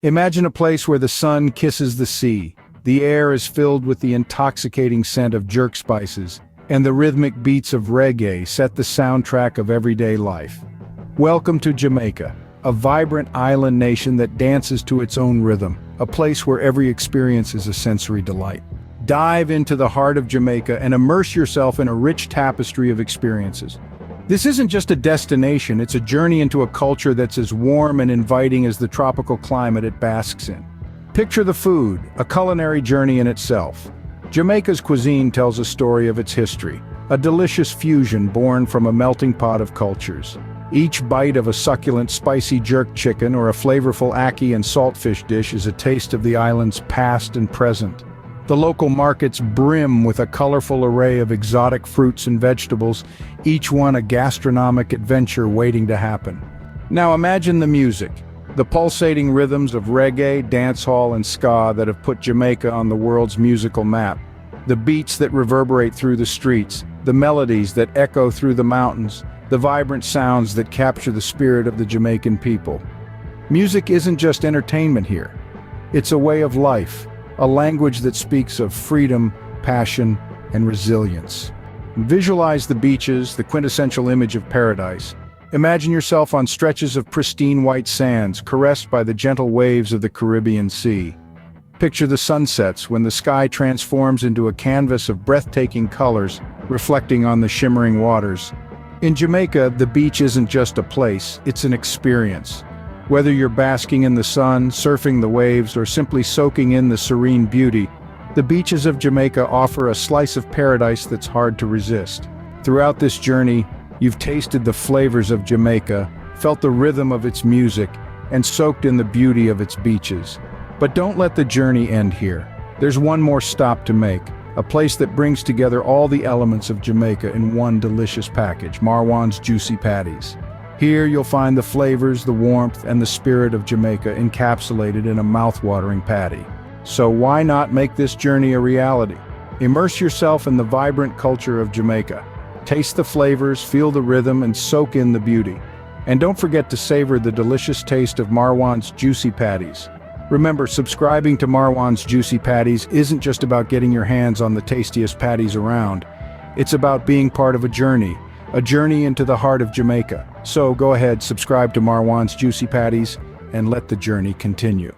Imagine a place where the sun kisses the sea, the air is filled with the intoxicating scent of jerk spices, and the rhythmic beats of reggae set the soundtrack of everyday life. Welcome to Jamaica, a vibrant island nation that dances to its own rhythm, a place where every experience is a sensory delight. Dive into the heart of Jamaica and immerse yourself in a rich tapestry of experiences. This isn't just a destination, it's a journey into a culture that's as warm and inviting as the tropical climate it basks in. Picture the food, a culinary journey in itself. Jamaica's cuisine tells a story of its history, a delicious fusion born from a melting pot of cultures. Each bite of a succulent spicy jerk chicken or a flavorful ackee and saltfish dish is a taste of the island's past and present. The local markets brim with a colorful array of exotic fruits and vegetables, each one a gastronomic adventure waiting to happen. Now imagine the music, the pulsating rhythms of reggae, dancehall, and ska that have put Jamaica on the world's musical map. The beats that reverberate through the streets, the melodies that echo through the mountains, the vibrant sounds that capture the spirit of the Jamaican people. Music isn't just entertainment here. It's a way of life. A language that speaks of freedom, passion, and resilience. Visualize the beaches, the quintessential image of paradise. Imagine yourself on stretches of pristine white sands, caressed by the gentle waves of the Caribbean Sea. Picture the sunsets when the sky transforms into a canvas of breathtaking colors, reflecting on the shimmering waters. In Jamaica, the beach isn't just a place, it's an experience. Whether you're basking in the sun, surfing the waves, or simply soaking in the serene beauty, the beaches of Jamaica offer a slice of paradise that's hard to resist. Throughout this journey, you've tasted the flavors of Jamaica, felt the rhythm of its music, and soaked in the beauty of its beaches. But don't let the journey end here. There's one more stop to make, a place that brings together all the elements of Jamaica in one delicious package, Marwan's Juicy Patties. Here you'll find the flavors, the warmth, and the spirit of Jamaica encapsulated in a mouth-watering patty. So why not make this journey a reality? Immerse yourself in the vibrant culture of Jamaica. Taste the flavors, feel the rhythm, and soak in the beauty. And don't forget to savor the delicious taste of Marwan's Juicy Patties. Remember, subscribing to Marwan's Juicy Patties isn't just about getting your hands on the tastiest patties around. It's about being part of a journey into the heart of Jamaica. So go ahead, subscribe to Marwan's Juicy Patties, and let the journey continue.